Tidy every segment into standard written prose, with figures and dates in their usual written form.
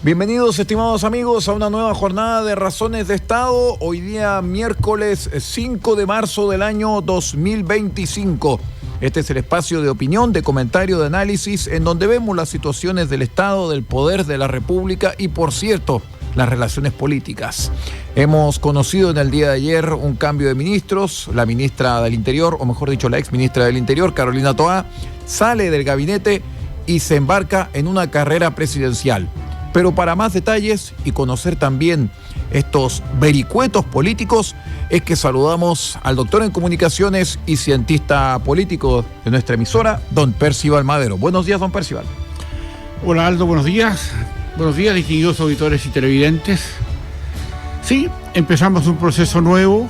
Bienvenidos, estimados amigos, a una nueva jornada de Razones de Estado. Hoy día, miércoles 5 de marzo del año 2025. Este es el espacio de opinión, de comentario, de análisis, en donde vemos las situaciones del Estado, del poder de la República y, por cierto, las relaciones políticas. Hemos conocido en el día de ayer un cambio de ministros. La ministra del Interior, o mejor dicho, la exministra del Interior, Carolina Toá, sale del gabinete y se embarca en una carrera presidencial. Pero para más detalles y conocer también estos vericuetos políticos, es que saludamos al doctor en comunicaciones y cientista político de nuestra emisora, don Percival Madero. Buenos días, don Percival. Hola, Aldo, buenos días. Buenos días, distinguidos auditores y televidentes. Sí, empezamos un proceso nuevo,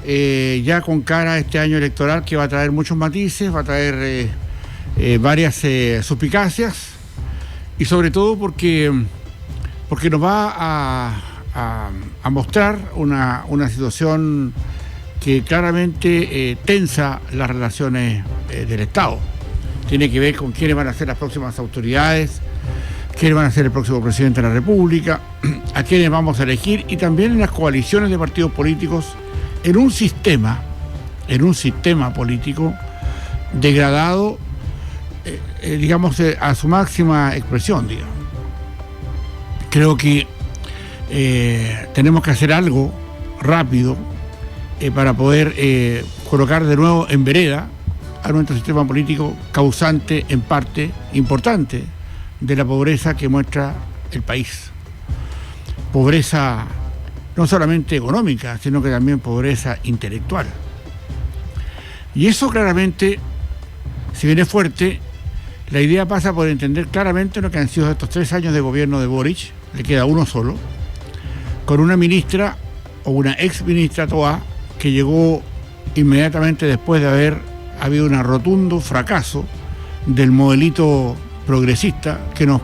ya con cara a este año electoral que va a traer muchos matices, va a traer varias suspicacias. Y sobre todo porque nos va a mostrar una situación que claramente tensa las relaciones del Estado. Tiene que ver con quiénes van a ser las próximas autoridades, quiénes van a ser el próximo presidente de la República, a quiénes vamos a elegir, y también en las coaliciones de partidos políticos en un sistema político degradado, digamos, a su máxima expresión, digamos. Creo que tenemos que hacer algo rápido para poder colocar de nuevo en vereda a nuestro sistema político, causante en parte importante de la pobreza que muestra el país. Pobreza no solamente económica, sino que también pobreza intelectual. Y eso claramente, si bien es fuerte, la idea pasa por entender claramente lo que han sido estos 3 años de gobierno de Boric, le queda uno solo, con una ministra o una ex ministra Toá que llegó inmediatamente después de haber habido un rotundo fracaso del modelito progresista que nos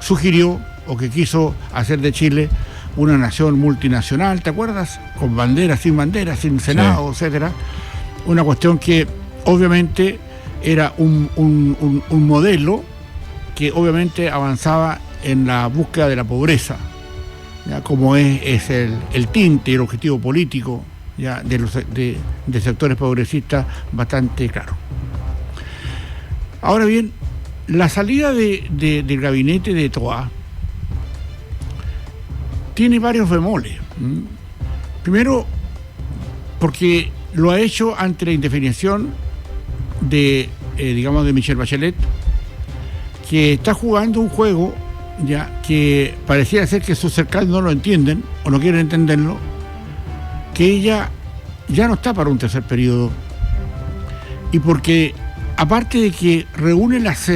sugirió o que quiso hacer de Chile una nación multinacional, ¿te acuerdas? Con banderas, sin Senado, sí, etcétera. Una cuestión que obviamente era un modelo que obviamente avanzaba en la búsqueda de la pobreza, ¿ya? Como es el tinte y el objetivo político, ¿ya? de sectores progresistas bastante claro. Ahora bien, la salida del gabinete de Toá tiene varios bemoles. Primero, porque lo ha hecho ante la indefinición de Michelle Bachelet, que está jugando un juego ya que parecía ser que sus cercanos no lo entienden o no quieren entenderlo, que ella ya no está para un tercer periodo, y porque aparte de que reúne las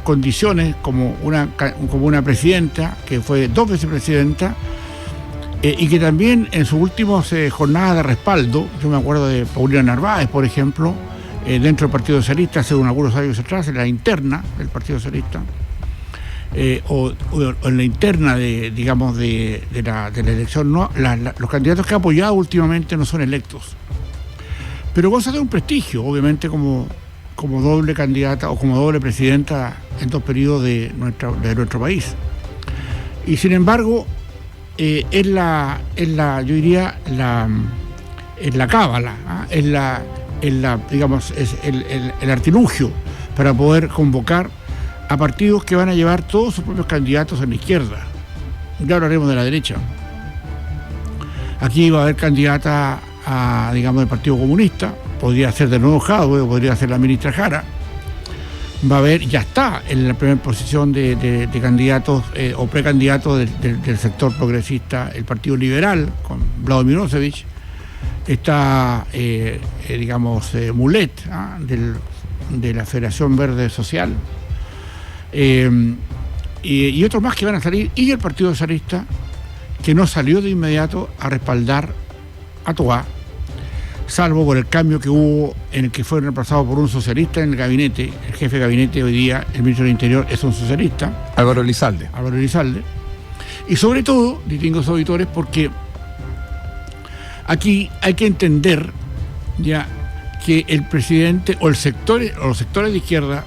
condiciones como una presidenta que fue 2 veces presidenta, y que también en sus últimas jornadas de respaldo, yo me acuerdo de Paulina Narváez, por ejemplo, dentro del Partido Socialista hace algunos años atrás, en la interna del Partido Socialista, o en la interna de la elección, no, los candidatos que ha apoyado últimamente no son electos, pero goza de un prestigio, obviamente, como doble candidata o como doble presidenta en 2 periodos de nuestro país. Y sin embargo, es la cábala, es el artilugio para poder convocar a partidos que van a llevar todos sus propios candidatos en la izquierda. Ya hablaremos de la derecha. Aquí va a haber candidata del Partido Comunista, podría ser de nuevo Jadwe, podría ser la ministra Jara. Va a haber, ya está en la primera posición de candidatos o precandidatos del sector progresista, el Partido Liberal, con Vladimir Milosevic. Está, Mulet, de la Federación Verde Social, y otros más que van a salir, y el Partido Socialista, que no salió de inmediato a respaldar a Toá, salvo por el cambio que hubo en el que fue reemplazado por un socialista en el gabinete. El jefe de gabinete hoy día, el ministro del Interior, es un socialista. Álvaro Elizalde. Y sobre todo, distinguidos auditores, porque aquí hay que entender ya que el presidente o los sectores de izquierda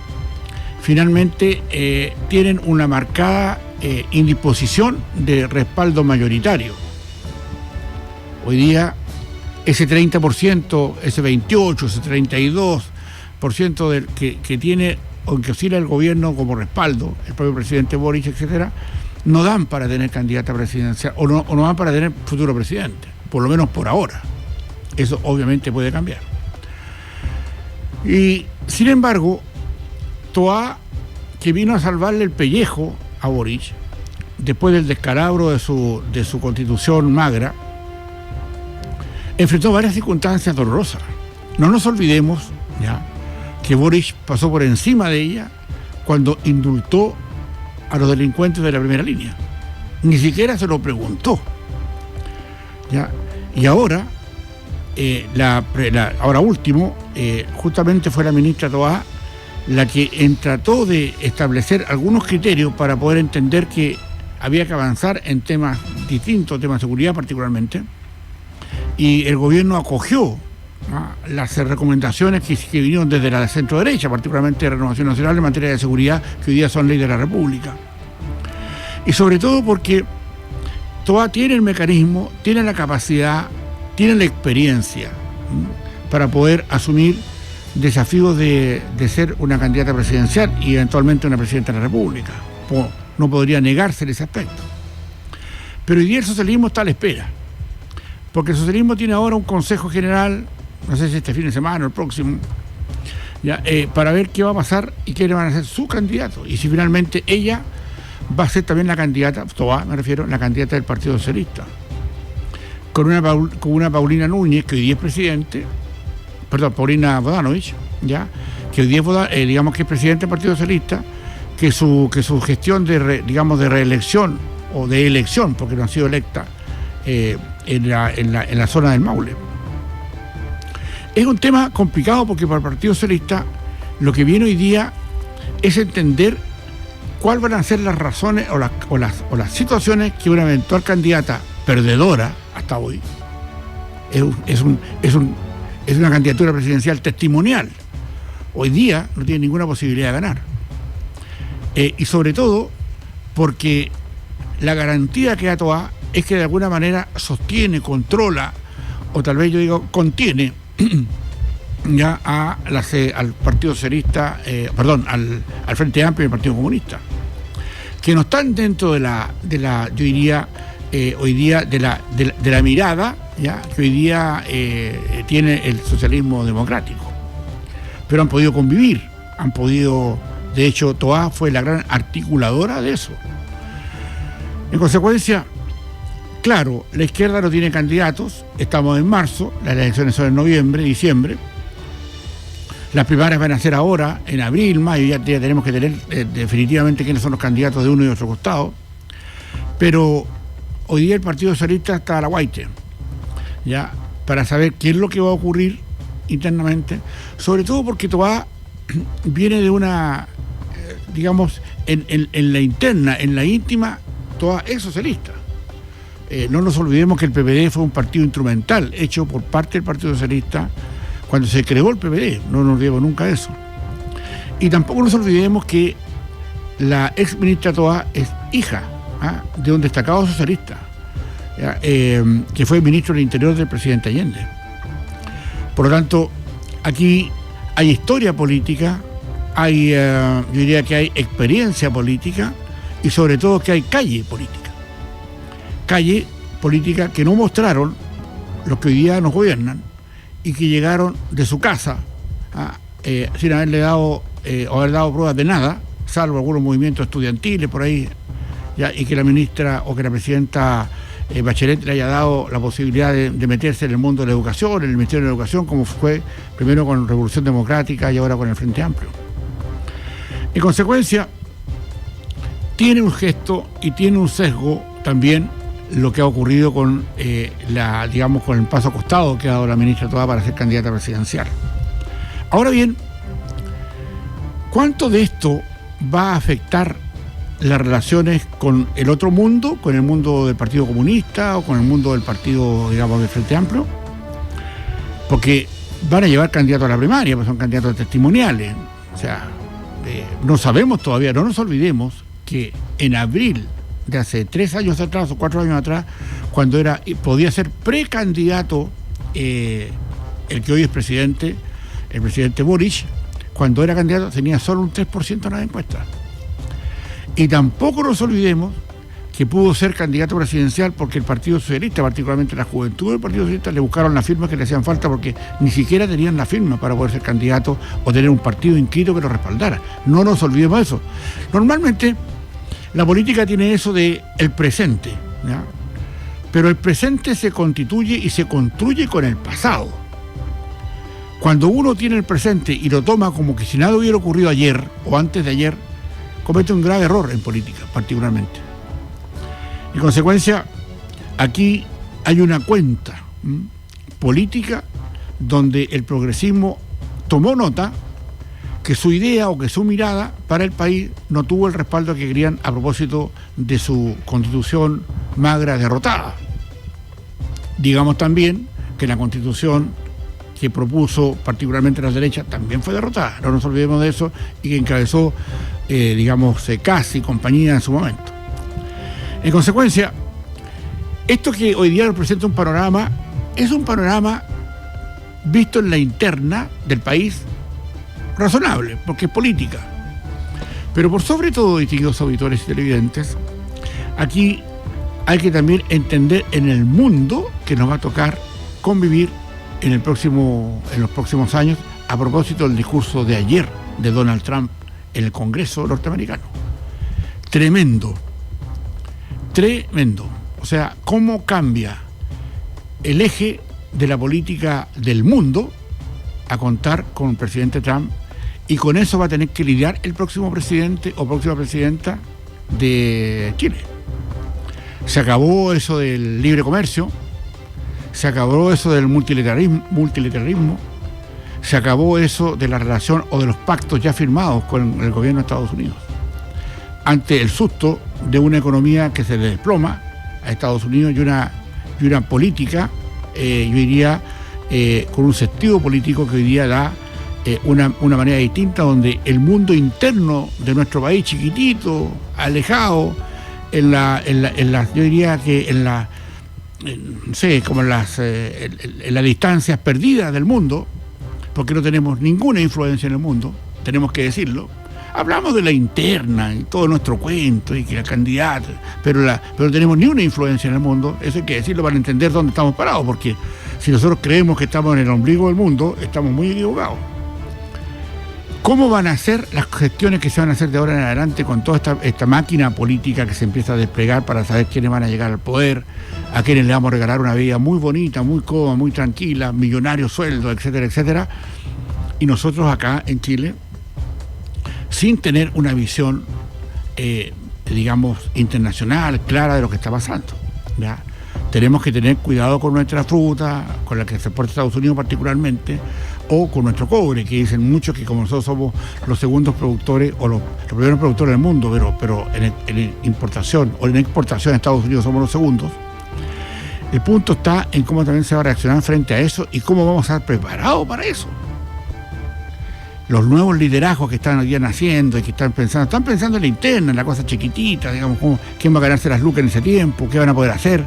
finalmente tienen una marcada indisposición de respaldo mayoritario. Hoy día ese 30%, ese 28%, ese 32% que tiene o que oscila el gobierno como respaldo, el propio presidente Boric, etcétera, no dan para tener candidata presidencial o no dan para tener futuro presidente, por lo menos por ahora. Eso obviamente puede cambiar. Y sin embargo, Toá, que vino a salvarle el pellejo a Boric después del descalabro de su constitución magra, enfrentó varias circunstancias dolorosas. No nos olvidemos ya que Boric pasó por encima de ella cuando indultó a los delincuentes de la primera línea. Ni siquiera se lo preguntó. ¿Ya? Y ahora, ahora último, justamente fue la ministra Toá la que trató de establecer algunos criterios para poder entender que había que avanzar en temas distintos, temas de seguridad particularmente, y el gobierno acogió las recomendaciones que vinieron desde la centro derecha, particularmente de Renovación Nacional en materia de seguridad, que hoy día son ley de la República. Y sobre todo porque Toá tiene el mecanismo, tiene la capacidad, tiene la experiencia para poder asumir desafíos de ser una candidata presidencial y eventualmente una presidenta de la República. No podría negarse ese aspecto. Pero hoy día el socialismo está a la espera, porque el socialismo tiene ahora un Consejo General, no sé si este fin de semana o el próximo, ya, para ver qué va a pasar y qué le van a hacer su candidato. Y si finalmente ella va a ser también la candidata, Toá me refiero, la candidata del Partido Socialista. Con una Paulina Núñez, que hoy día es presidente, Paulina Bodanovich, ya, que hoy día es, digamos que es presidente del Partido Socialista, que su gestión de reelección o de elección, porque no ha sido electa, en la zona del Maule. Es un tema complicado porque para el Partido Socialista lo que viene hoy día es entender cuáles van a ser las razones o las situaciones que una eventual candidata perdedora hasta hoy es una candidatura presidencial testimonial. Hoy día no tiene ninguna posibilidad de ganar. Y sobre todo porque la garantía que da Toá es que de alguna manera sostiene, controla, o tal vez yo digo contiene ya al Partido Socialista, al Frente Amplio y al Partido Comunista, que no están dentro de la yo diría hoy día de la mirada ya que hoy día tiene el socialismo democrático, pero han podido convivir, de hecho Toá fue la gran articuladora de eso. En consecuencia, claro, la izquierda no tiene candidatos, estamos en marzo, las elecciones son en noviembre, diciembre, las primarias van a ser ahora, en abril, mayo, ya tenemos que tener definitivamente quiénes son los candidatos de uno y otro costado, pero hoy día el Partido Socialista está a la guaite, ya, para saber qué es lo que va a ocurrir internamente, sobre todo porque Toá viene de una, digamos, en la interna, en la íntima, Toá es socialista. No nos olvidemos que el PPD fue un partido instrumental hecho por parte del Partido Socialista cuando se creó el PPD, no nos olvidemos nunca de eso. Y tampoco nos olvidemos que la ex ministra Toá es hija de un destacado socialista, que fue ministro del Interior del presidente Allende. Por lo tanto, aquí hay historia política, yo diría que hay experiencia política y sobre todo que hay calle política que no mostraron los que hoy día nos gobiernan y que llegaron de su casa sin haber dado pruebas de nada, salvo algunos movimientos estudiantiles por ahí, ya, y que la ministra o que la presidenta Bachelet le haya dado la posibilidad de meterse en el mundo de la educación, en el Ministerio de la Educación, como fue primero con Revolución Democrática y ahora con el Frente Amplio. En consecuencia, tiene un gesto y tiene un sesgo también lo que ha ocurrido con con el paso acostado que ha dado la ministra Toá para ser candidata presidencial. Ahora bien, ¿cuánto de esto va a afectar las relaciones con el otro mundo, con el mundo del Partido Comunista o con el mundo del partido, digamos, del Frente Amplio? Porque van a llevar candidatos a la primaria, pues son candidatos testimoniales. O sea, no sabemos todavía, no nos olvidemos que en abril de hace 3 años atrás o 4 años atrás, cuando podía ser precandidato el que hoy es presidente, el presidente Boric, cuando era candidato tenía solo un 3% en las encuestas. Y tampoco nos olvidemos que pudo ser candidato presidencial porque el Partido Socialista, particularmente la juventud del Partido Socialista, le buscaron las firmas que le hacían falta porque ni siquiera tenían la firma para poder ser candidato o tener un partido inscrito que lo respaldara. No nos olvidemos de eso. Normalmente la política tiene eso de el presente, ¿ya? Pero el presente se constituye y se construye con el pasado. Cuando uno tiene el presente y lo toma como que si nada hubiera ocurrido ayer o antes de ayer, comete un grave error en política, particularmente. En consecuencia, aquí hay una cuenta política donde el progresismo tomó nota que su idea o que su mirada para el país no tuvo el respaldo que querían a propósito de su constitución magra derrotada. Digamos también que la constitución que propuso particularmente la derecha también fue derrotada, no nos olvidemos de eso, y que encabezó, Casi compañía en su momento. En consecuencia, esto que hoy día representa un panorama, es un panorama visto en la interna del país razonable, porque es política. Pero por sobre todo, distinguidos auditores y televidentes, aquí hay que también entender en el mundo que nos va a tocar convivir en los próximos años, a propósito del discurso de ayer de Donald Trump en el Congreso norteamericano. Tremendo. O sea, cómo cambia el eje de la política del mundo a contar con el presidente Trump, y con eso va a tener que lidiar el próximo presidente o próxima presidenta de Chile. Se acabó eso del libre comercio, se acabó eso del multilateralismo, se acabó eso de la relación o de los pactos ya firmados con el gobierno de Estados Unidos. Ante el susto de una economía que se le desploma a Estados Unidos y una política, yo diría, con un sentido político que hoy día da una manera distinta, donde el mundo interno de nuestro país, chiquitito, alejado, yo diría que en las distancias perdidas del mundo, porque no tenemos ninguna influencia en el mundo, tenemos que decirlo. Hablamos de la interna y todo nuestro cuento y que la candidata, pero no tenemos ni una influencia en el mundo. Eso hay que decirlo para entender dónde estamos parados, porque si nosotros creemos que estamos en el ombligo del mundo, estamos muy equivocados. ¿Cómo van a ser las gestiones que se van a hacer de ahora en adelante con toda esta máquina política que se empieza a desplegar para saber quiénes van a llegar al poder, a quienes le vamos a regalar una vida muy bonita, muy cómoda, muy tranquila, millonarios sueldos, etcétera, etcétera? Y nosotros acá en Chile, sin tener una visión, internacional, clara de lo que está pasando, ¿ya? Tenemos que tener cuidado con nuestra fruta, con la que se exporta a Estados Unidos particularmente, o con nuestro cobre, que dicen muchos que como nosotros somos los segundos productores o los primeros productores del mundo, pero en importación o en exportación a Estados Unidos somos los segundos. El punto está en cómo también se va a reaccionar frente a eso y cómo vamos a estar preparados para eso. Los nuevos liderazgos que están hoy día naciendo y que están pensando en la interna, en la cosa chiquitita, digamos, quién va a ganarse las lucas en ese tiempo, qué van a poder hacer,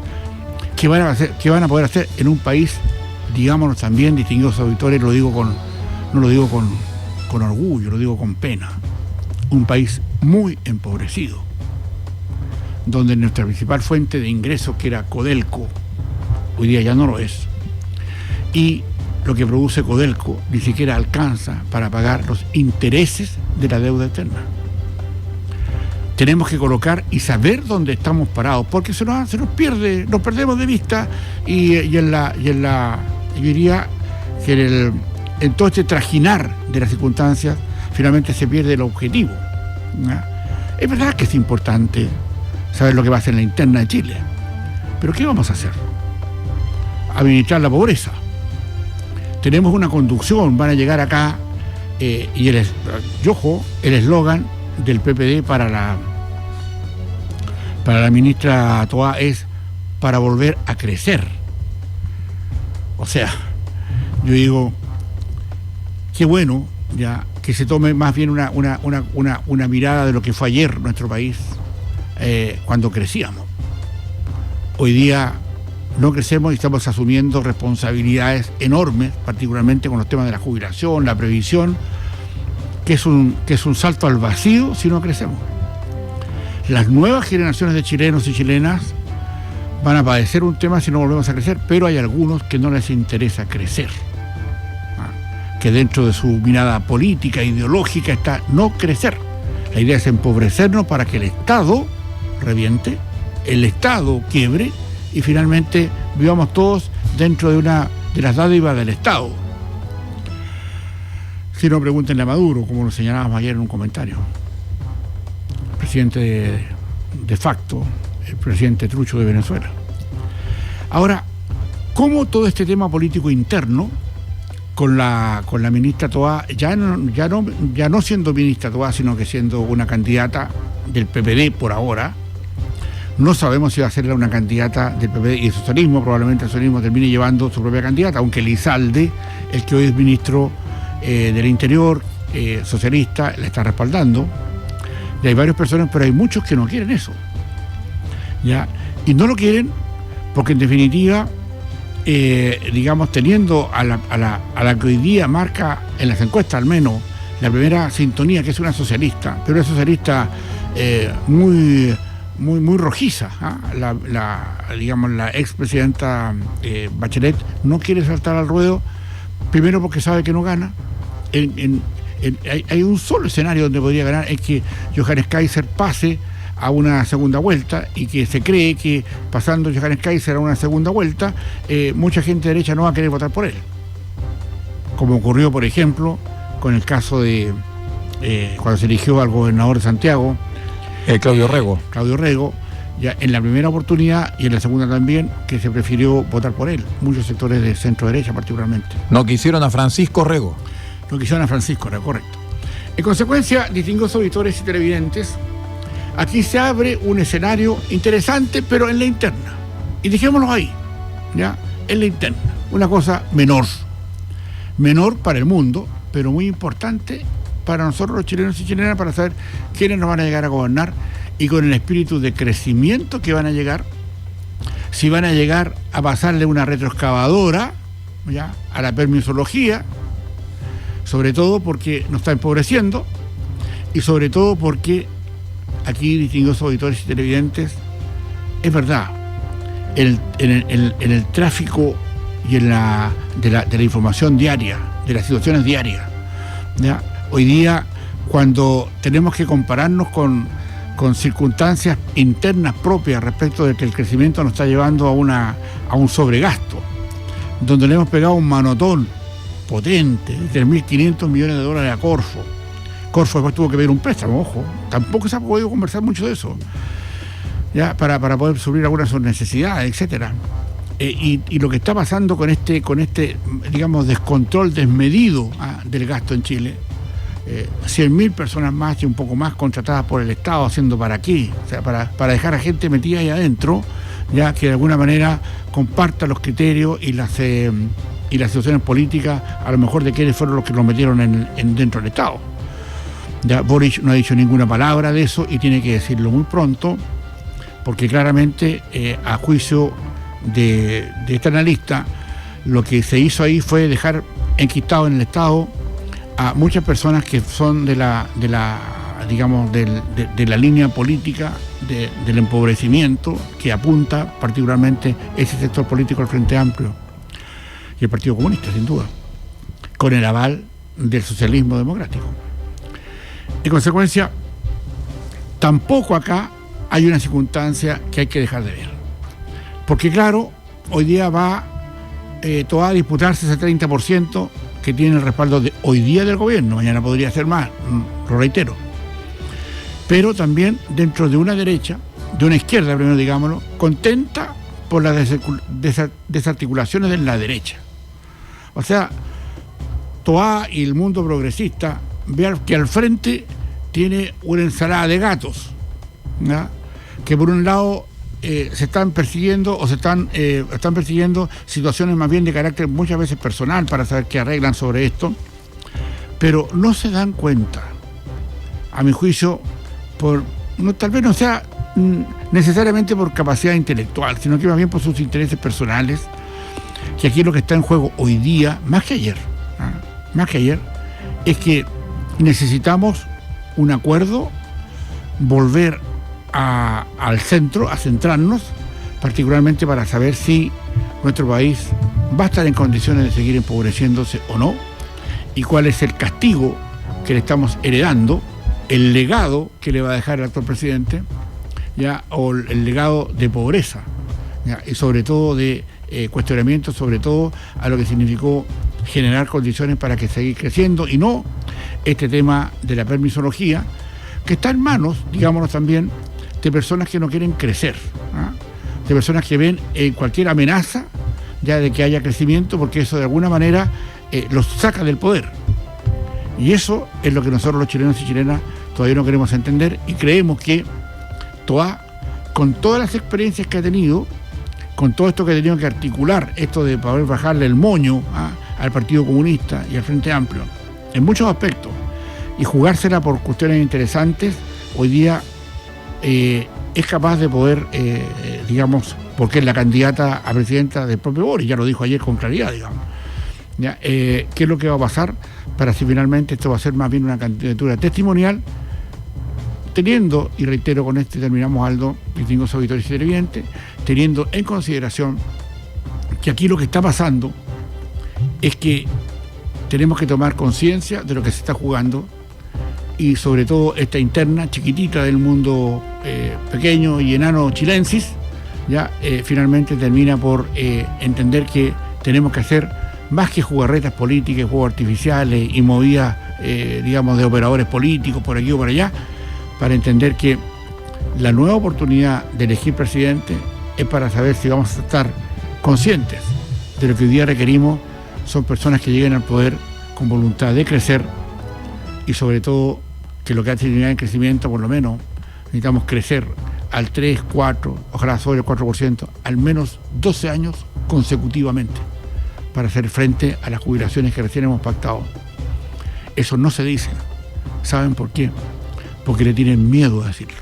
qué van a poder hacer en un país, digámonos también, distinguidos auditores, no lo digo con orgullo, lo digo con pena, un país muy empobrecido, donde nuestra principal fuente de ingresos, que era Codelco, hoy día ya no lo es, y lo que produce Codelco ni siquiera alcanza para pagar los intereses de la deuda externa. Tenemos que colocar y saber dónde estamos parados, porque se nos pierde, nos perdemos de vista y yo diría que en todo este trajinar de las circunstancias finalmente se pierde el objetivo, ¿no? Es verdad que es importante saber lo que pasa en la interna de Chile, pero ¿qué vamos a hacer? Administrar la pobreza. Tenemos una conducción, van a llegar acá y el eslogan del PPD para la ministra Toá es para volver a crecer. O sea, yo digo, qué bueno ya que se tome más bien una mirada de lo que fue ayer nuestro país, cuando crecíamos. Hoy día no crecemos y estamos asumiendo responsabilidades enormes, particularmente con los temas de la jubilación, la previsión, que es un salto al vacío si no crecemos. Las nuevas generaciones de chilenos y chilenas van a padecer un tema si no volvemos a crecer, pero hay algunos que no les interesa crecer, que dentro de su mirada política, ideológica, está no crecer. La idea es empobrecernos para que el Estado reviente, el Estado quiebre y finalmente vivamos todos dentro de las dádivas del Estado. Si no, pregúntenle a Maduro, como lo señalábamos ayer en un comentario. El presidente de facto, el presidente trucho de Venezuela. Ahora, ¿cómo todo este tema político interno con la ministra Toá, ya no siendo ministra Toá, sino que siendo una candidata del PPD por ahora? No sabemos si va a ser una candidata del PPD y el socialismo, probablemente el socialismo termine llevando su propia candidata, aunque Elizalde, el que hoy es ministro del Interior, socialista, la está respaldando. Y hay varias personas, pero hay muchos que no quieren eso, ¿ya? Y no lo quieren porque en definitiva, digamos, teniendo a la que hoy día marca en las encuestas al menos la primera sintonía, que es una socialista, pero una socialista muy rojiza, digamos, la expresidenta Bachelet no quiere saltar al ruedo, primero porque sabe que no gana. Hay un solo escenario donde podría ganar, es que Johannes Kaiser pase a una segunda vuelta, y que se cree que pasando Johannes Kaiser a una segunda vuelta, mucha gente de derecha no va a querer votar por él, como ocurrió por ejemplo con el caso de cuando se eligió al gobernador de Santiago, Claudio Rego, ya en la primera oportunidad y en la segunda también, que se prefirió votar por él, muchos sectores de centro derecha particularmente. No quisieron a Francisco Rego. Correcto. En consecuencia, distinguidos auditores y televidentes, aquí se abre un escenario interesante, pero en la interna. Y dejémoslo ahí, ¿ya? En la interna. Una cosa menor para el mundo, pero muy importante para nosotros los chilenos y chilenas, para saber quiénes nos van a llegar a gobernar y con el espíritu de crecimiento que van a llegar, si van a llegar a pasarle una retroexcavadora, ¿ya?, a la permisología, sobre todo porque nos está empobreciendo, y sobre todo porque aquí, distinguidos auditores y televidentes, es verdad, en el tráfico y de la información diaria, de las situaciones diarias, ¿ya? Hoy día, cuando tenemos que compararnos con circunstancias internas propias respecto de que el crecimiento nos está llevando a un sobregasto, donde le hemos pegado un manotón potente de 3.500 millones de dólares a Corfo. Corfo después tuvo que pedir un préstamo, ojo, tampoco se ha podido conversar mucho de eso, ya, para poder suplir algunas de sus necesidades, etcétera. Y lo que está pasando con este digamos, descontrol desmedido del gasto en Chile, 100.000 personas más y un poco más contratadas por el Estado, haciendo para qué, o sea, para dejar a gente metida ahí adentro, ya, que de alguna manera comparta los criterios y las situaciones políticas, a lo mejor de quiénes fueron los que los metieron dentro del Estado. Ya, Boric no ha dicho ninguna palabra de eso y tiene que decirlo muy pronto, porque claramente, a juicio de este analista, lo que se hizo ahí fue dejar enquistado en el Estado a muchas personas que son de la línea política del empobrecimiento, que apunta particularmente ese sector político al Frente Amplio y el Partido Comunista, sin duda, con el aval del socialismo democrático. En consecuencia, tampoco acá hay una circunstancia que hay que dejar de ver. Porque claro, hoy día va a disputarse ese 30% que tiene el respaldo de hoy día del gobierno, mañana podría ser más, lo reitero. Pero también dentro de una derecha, de una izquierda primero, digámoslo, contenta por las desarticulaciones de la derecha. O sea, Toá y el mundo progresista vean que al frente tiene una ensalada de gatos, ¿ya?, que por un lado se están persiguiendo están persiguiendo situaciones más bien de carácter muchas veces personal para saber qué arreglan sobre esto, pero no se dan cuenta, a mi juicio, tal vez no sea necesariamente por capacidad intelectual, sino que más bien por sus intereses personales, que aquí lo que está en juego hoy día, más que ayer, es que necesitamos un acuerdo, volver al centro, a centrarnos, particularmente para saber si nuestro país va a estar en condiciones de seguir empobreciéndose o no, y cuál es el castigo que le estamos heredando, el legado que le va a dejar el actual presidente, ¿ya? O el legado de pobreza, ¿ya? Y sobre todo de cuestionamiento, sobre todo a lo que significó generar condiciones para que seguir creciendo, y no este tema de la permisología, que está en manos, digámonos también, de personas que no quieren crecer, ¿ah? De personas que ven cualquier amenaza ya de que haya crecimiento, porque eso de alguna manera los saca del poder. Y eso es lo que nosotros los chilenos y chilenas todavía no queremos entender, y creemos que Toá, con todas las experiencias que ha tenido, con todo esto que ha tenido que articular, esto de poder bajarle el moño al Partido Comunista y al Frente Amplio, en muchos aspectos, y jugársela por cuestiones interesantes, hoy día es capaz de poder, digamos, porque es la candidata a presidenta del propio Boris, ya lo dijo ayer con claridad, digamos. ¿Ya? ¿Qué es lo que va a pasar para si finalmente esto va a ser más bien una candidatura testimonial, teniendo, y reitero con esto y terminamos, Aldo, distinguidos auditores y televidentes, teniendo en consideración que aquí lo que está pasando es que tenemos que tomar conciencia de lo que se está jugando, y sobre todo esta interna chiquitita del mundo pequeño y enano chilensis, ya finalmente termina por entender que tenemos que hacer más que jugarretas políticas, juegos artificiales y movidas, digamos, de operadores políticos por aquí o por allá, para entender que la nueva oportunidad de elegir presidente es para saber si vamos a estar conscientes de lo que hoy día requerimos. Son personas que lleguen al poder con voluntad de crecer, y sobre todo que lo que hace en crecimiento, por lo menos necesitamos crecer al 3, 4, ojalá sobre el 4%, al menos 12 años consecutivamente, para hacer frente a las jubilaciones que recién hemos pactado. Eso no se dice. ¿Saben por qué? Porque le tienen miedo a decirlo.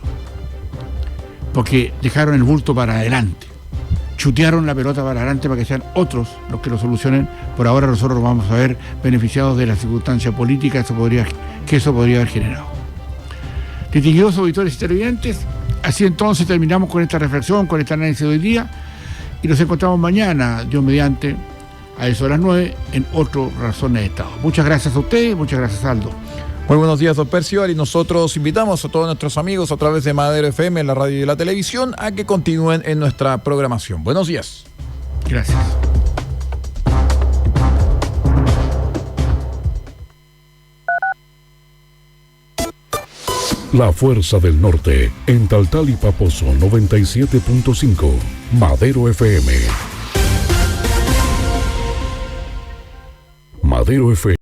Porque dejaron el bulto para adelante. Chutearon la pelota para adelante para que sean otros los que lo solucionen. Por ahora nosotros vamos a ver beneficiados de la circunstancia política que eso podría haber generado. Distinguidos auditores y televidentes, así entonces terminamos con esta reflexión, con este análisis de hoy día, y nos encontramos mañana, Dios mediante, a eso de las 9, en otro Razones de Estado. Muchas gracias a ustedes, muchas gracias, Aldo. Muy buenos días, don Percival, y nosotros invitamos a todos nuestros amigos a través de Madero FM, en la radio y la televisión, a que continúen en nuestra programación. Buenos días. Gracias. La Fuerza del Norte, en Taltal y Paposo 97.5, Madero FM. Madero FM.